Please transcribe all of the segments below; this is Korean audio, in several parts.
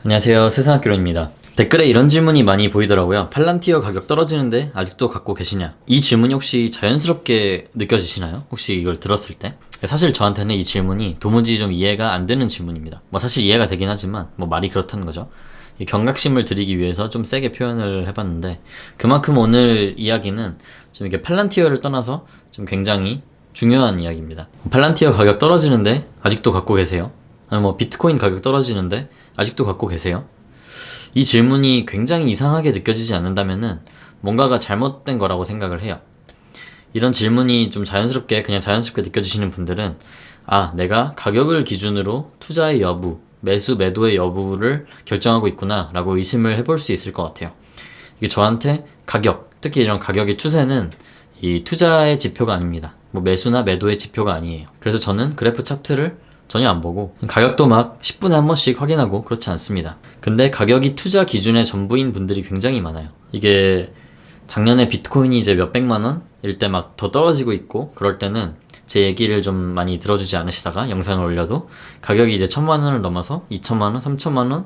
안녕하세요. 세상학개론입니다. 댓글에 이런 질문이 많이 보이더라고요. 팔란티어 가격 떨어지는데 아직도 갖고 계시냐? 이 질문이 혹시 자연스럽게 느껴지시나요? 혹시 이걸 들었을 때? 사실 저한테는 이 질문이 도무지 좀 이해가 안 되는 질문입니다. 사실 이해가 되긴 하지만 말이 그렇다는 거죠. 이 경각심을 드리기 위해서 좀 세게 표현을 해봤는데, 그만큼 오늘 이야기는 좀 이게 팔란티어를 떠나서 좀 굉장히 중요한 이야기입니다. 팔란티어 가격 떨어지는데 아직도 갖고 계세요? 아니 비트코인 가격 떨어지는데 아직도 갖고 계세요? 이 질문이 굉장히 이상하게 느껴지지 않는다면은 뭔가가 잘못된 거라고 생각을 해요. 이런 질문이 좀 그냥 자연스럽게 느껴지시는 분들은, 내가 가격을 기준으로 투자의 여부, 매수, 매도의 여부를 결정하고 있구나 라고 의심을 해볼 수 있을 것 같아요. 이게 저한테 특히 이런 가격의 추세는 이 투자의 지표가 아닙니다. 매수나 매도의 지표가 아니에요. 그래서 저는 그래프 차트를 전혀 안 보고 가격도 막 10분에 한 번씩 확인하고 그렇지 않습니다. 근데 가격이 투자 기준의 전부인 분들이 굉장히 많아요. 이게 작년에 비트코인이 이제 몇백만 원일 때 막 더 떨어지고 있고, 그럴 때는 제 얘기를 좀 많이 들어주지 않으시다가 영상을 올려도 가격이 이제 1000만 원을 넘어서 2000만 원, 3000만 원,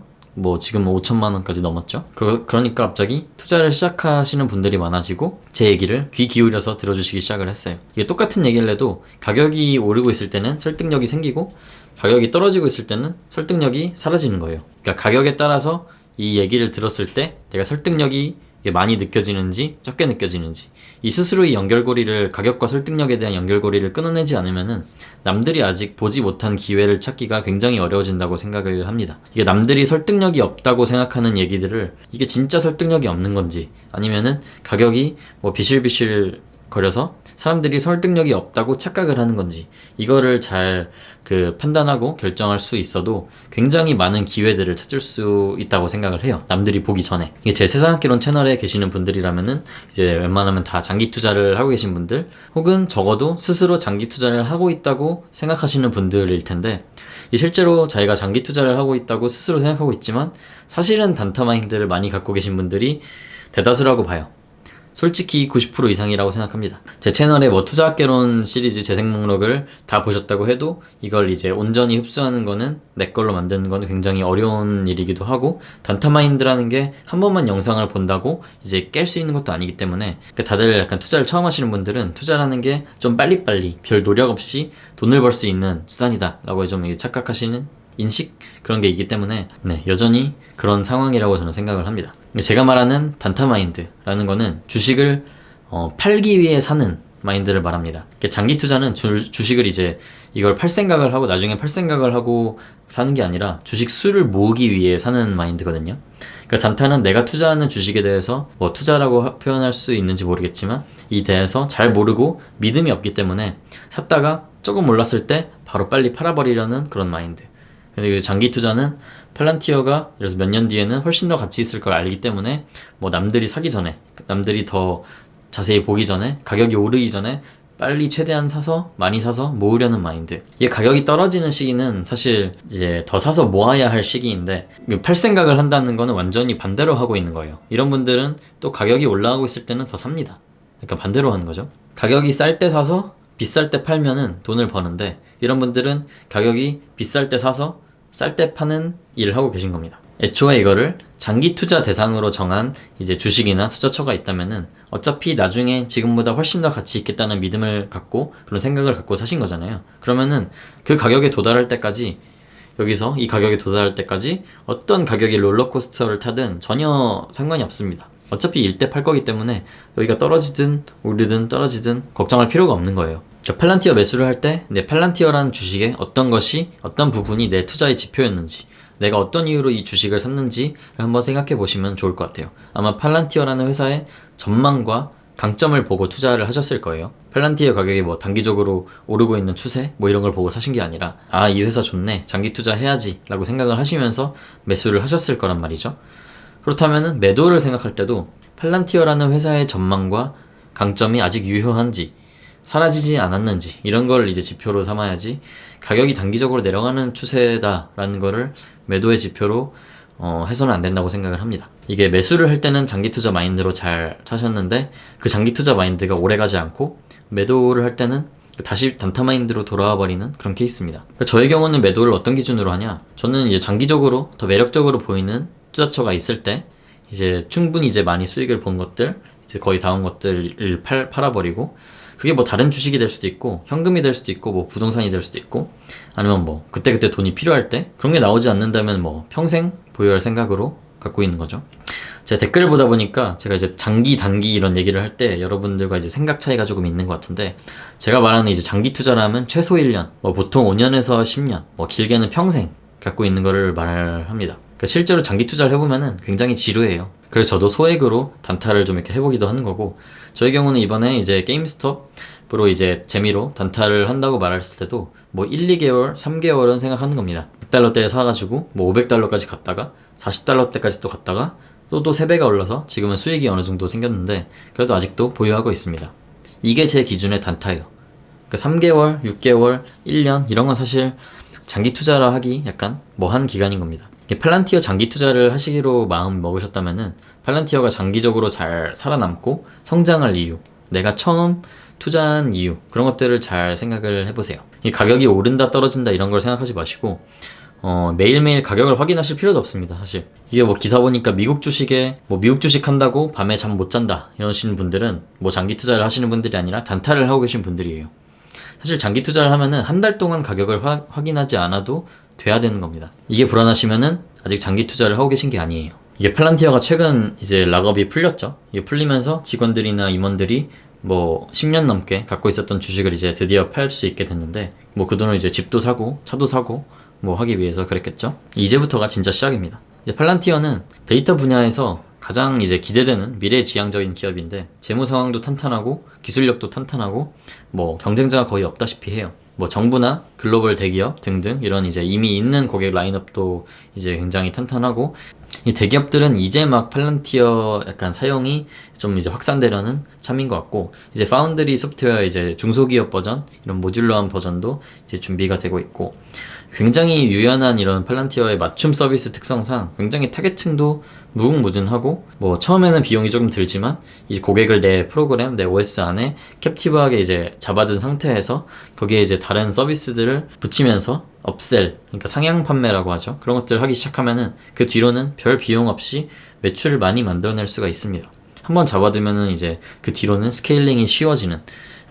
지금 5000만 원까지 넘었죠. 그러니까 갑자기 투자를 시작하시는 분들이 많아지고 제 얘기를 귀 기울여서 들어주시기 시작을 했어요. 이게 똑같은 얘기를 해도 가격이 오르고 있을 때는 설득력이 생기고, 가격이 떨어지고 있을 때는 설득력이 사라지는 거예요. 그러니까 가격에 따라서 이 얘기를 들었을 때 내가 설득력이 많이 느껴지는지 적게 느껴지는지, 이 스스로의 연결고리를, 가격과 설득력에 대한 연결고리를 끊어내지 않으면은 남들이 아직 보지 못한 기회를 찾기가 굉장히 어려워진다고 생각을 합니다. 이게 남들이 설득력이 없다고 생각하는 얘기들을, 이게 진짜 설득력이 없는 건지, 아니면은 가격이 비실비실 거려서 사람들이 설득력이 없다고 착각을 하는 건지, 이거를 잘 판단하고 결정할 수 있어도 굉장히 많은 기회들을 찾을 수 있다고 생각을 해요. 남들이 보기 전에. 이게 제 세상학개론 채널에 계시는 분들이라면은 이제 웬만하면 다 장기 투자를 하고 계신 분들, 혹은 적어도 스스로 장기 투자를 하고 있다고 생각하시는 분들일 텐데, 실제로 자기가 장기 투자를 하고 있다고 스스로 생각하고 있지만 사실은 단타 마인드를 많이 갖고 계신 분들이 대다수라고 봐요. 솔직히 90% 이상이라고 생각합니다. 제 채널에 투자학개론 시리즈 재생 목록을 다 보셨다고 해도 이걸 이제 온전히 흡수하는 거는, 내 걸로 만드는 거는 굉장히 어려운 일이기도 하고, 단타 마인드라는 게 한 번만 영상을 본다고 이제 깰 수 있는 것도 아니기 때문에, 다들 약간 투자를 처음 하시는 분들은 투자라는 게 좀 빨리빨리 별 노력 없이 돈을 벌 수 있는 수단이다 라고 좀 착각하시는 인식, 그런 게 있기 때문에 여전히 그런 상황이라고 저는 생각을 합니다. 제가 말하는 단타 마인드라는 거는 주식을 팔기 위해 사는 마인드를 말합니다. 장기 투자는 주식을 이제 이걸 팔 생각을 하고 나중에 팔 생각을 하고 사는 게 아니라 주식 수를 모으기 위해 사는 마인드거든요. 단타는 내가 투자하는 주식에 대해서 투자라고 표현할 수 있는지 모르겠지만 이 대해서 잘 모르고 믿음이 없기 때문에 샀다가 조금 올랐을 때 바로 빨리 팔아버리려는 그런 마인드. 근데 장기 투자는 팔란티어가 그래서 몇 년 뒤에는 훨씬 더 가치 있을 걸 알기 때문에 남들이 사기 전에, 남들이 더 자세히 보기 전에, 가격이 오르기 전에 빨리 최대한 많이 사서 모으려는 마인드. 이게 가격이 떨어지는 시기는 사실 이제 더 사서 모아야 할 시기인데, 팔 생각을 한다는 거는 완전히 반대로 하고 있는 거예요. 이런 분들은 또 가격이 올라가고 있을 때는 더 삽니다. 그러니까 반대로 하는 거죠. 가격이 쌀 때 사서 비쌀 때 팔면은 돈을 버는데, 이런 분들은 가격이 비쌀 때 사서 쌀 때 파는 일을 하고 계신 겁니다. 애초에 이거를 장기 투자 대상으로 정한 이제 주식이나 투자처가 있다면은 어차피 나중에 지금보다 훨씬 더 가치 있겠다는 믿음을 갖고, 그런 생각을 갖고 사신 거잖아요. 그러면은 그 가격에 도달할 때까지, 여기서 이 가격에 도달할 때까지 어떤 가격의 롤러코스터를 타든 전혀 상관이 없습니다. 어차피 일 때 팔 거기 때문에 여기가 떨어지든 오르든 떨어지든 걱정할 필요가 없는 거예요. 팔란티어 매수를 할 때 내 팔란티어라는 주식의 어떤 부분이 내 투자의 지표였는지, 내가 어떤 이유로 이 주식을 샀는지를 한번 생각해 보시면 좋을 것 같아요. 아마 팔란티어라는 회사의 전망과 강점을 보고 투자를 하셨을 거예요. 팔란티어 가격이 단기적으로 오르고 있는 추세 이런 걸 보고 사신 게 아니라, 이 회사 좋네, 장기 투자해야지 라고 생각을 하시면서 매수를 하셨을 거란 말이죠. 그렇다면 매도를 생각할 때도 팔란티어라는 회사의 전망과 강점이 아직 유효한지, 사라지지 않았는지, 이런 걸 이제 지표로 삼아야지, 가격이 단기적으로 내려가는 추세다라는 거를 매도의 지표로 해서는 안 된다고 생각을 합니다. 이게 매수를 할 때는 장기 투자 마인드로 잘 사셨는데, 그 장기 투자 마인드가 오래 가지 않고, 매도를 할 때는 다시 단타 마인드로 돌아와 버리는 그런 케이스입니다. 그러니까 저의 경우는 매도를 어떤 기준으로 하냐, 저는 이제 장기적으로 더 매력적으로 보이는 투자처가 있을 때 이제 충분히 이제 많이 수익을 본 것들, 이제 거의 다 온 것들을 팔아버리고, 그게 뭐 다른 주식이 될 수도 있고 현금이 될 수도 있고 뭐 부동산이 될 수도 있고, 아니면 뭐 그때그때 돈이 필요할 때 그런 게 나오지 않는다면 뭐 평생 보유할 생각으로 갖고 있는 거죠. 제가 댓글을 보다 보니까 제가 이제 장기 단기 이런 얘기를 할 때 여러분들과 이제 생각 차이가 조금 있는 것 같은데, 제가 말하는 이제 장기 투자라면 최소 1년, 뭐 보통 5년에서 10년, 뭐 길게는 평생 갖고 있는 거를 말합니다. 그러니까 실제로 장기 투자를 해보면은 굉장히 지루해요. 그래서 저도 소액으로 단타를 좀 이렇게 해보기도 하는 거고, 저의 경우는 이번에 이제 게임스톱으로 이제 재미로 단타를 한다고 말했을 때도 뭐 1, 2개월, 3개월은 생각하는 겁니다. 100달러대에 사가지고 뭐 500달러까지 갔다가 40달러대까지 또 갔다가 또 3배가 올라서 지금은 수익이 어느 정도 생겼는데, 그래도 아직도 보유하고 있습니다. 이게 제 기준의 단타예요. 그러니까 3개월, 6개월, 1년 이런 건 사실 장기 투자라 하기 약간 뭐한 기간인 겁니다. 팔란티어 장기 투자를 하시기로 마음 먹으셨다면은 팔란티어가 장기적으로 잘 살아남고 성장할 이유, 내가 처음 투자한 이유, 그런 것들을 잘 생각을 해보세요. 이 가격이 오른다 떨어진다 이런 걸 생각하지 마시고 매일매일 가격을 확인하실 필요도 없습니다. 사실 이게 뭐 기사 보니까 미국 주식에 뭐 미국 주식 한다고 밤에 잠 못 잔다 이러시는 분들은 뭐 장기 투자를 하시는 분들이 아니라 단타를 하고 계신 분들이에요. 사실 장기 투자를 하면은 한 달 동안 가격을 확인하지 않아도 돼야 되는 겁니다. 이게 불안하시면은 아직 장기 투자를 하고 계신 게 아니에요. 이게 팔란티어가 최근 이제 락업이 풀렸죠. 이게 풀리면서 직원들이나 임원들이 뭐 10년 넘게 갖고 있었던 주식을 이제 드디어 팔 수 있게 됐는데, 뭐 그 돈을 이제 집도 사고 차도 사고 뭐 하기 위해서 그랬겠죠. 이제부터가 진짜 시작입니다. 이제 팔란티어는 데이터 분야에서 가장 이제 기대되는 미래지향적인 기업인데, 재무 상황도 탄탄하고 기술력도 탄탄하고 뭐 경쟁자가 거의 없다시피 해요. 뭐 정부나 글로벌 대기업 등등 이런 이제 이미 있는 고객 라인업도 이제 굉장히 탄탄하고, 이 대기업들은 이제 막 팔란티어 약간 사용이 좀 이제 확산되려는 참인 것 같고, 이제 파운드리 소프트웨어 이제 중소기업 버전, 이런 모듈러한 버전도 이제 준비가 되고 있고, 굉장히 유연한 이런 팔란티어의 맞춤 서비스 특성상 굉장히 타겟층도 무궁무진하고, 뭐 처음에는 비용이 조금 들지만 이제 고객을 내 프로그램, 내 OS 안에 캡티브하게 이제 잡아둔 상태에서 거기에 이제 다른 서비스들을 붙이면서 업셀, 그러니까 상향 판매라고 하죠. 그런 것들을 하기 시작하면은 그 뒤로는 별 비용 없이 매출을 많이 만들어낼 수가 있습니다. 한번 잡아두면은 이제 그 뒤로는 스케일링이 쉬워지는,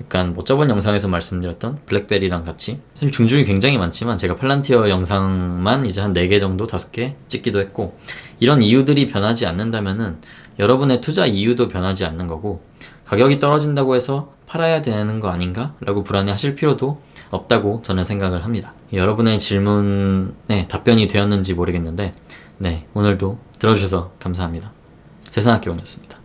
약간 뭐 저번 영상에서 말씀드렸던 블랙베리랑 같이, 사실 중중이 굉장히 많지만 제가 팔란티어 영상만 이제 한 4개 정도 5개 찍기도 했고, 이런 이유들이 변하지 않는다면은 여러분의 투자 이유도 변하지 않는 거고, 가격이 떨어진다고 해서 팔아야 되는 거 아닌가? 라고 불안해 하실 필요도 없다고 저는 생각을 합니다. 여러분의 질문에 답변이 되었는지 모르겠는데, 네, 오늘도 들어주셔서 감사합니다. 재산학개론이었습니다.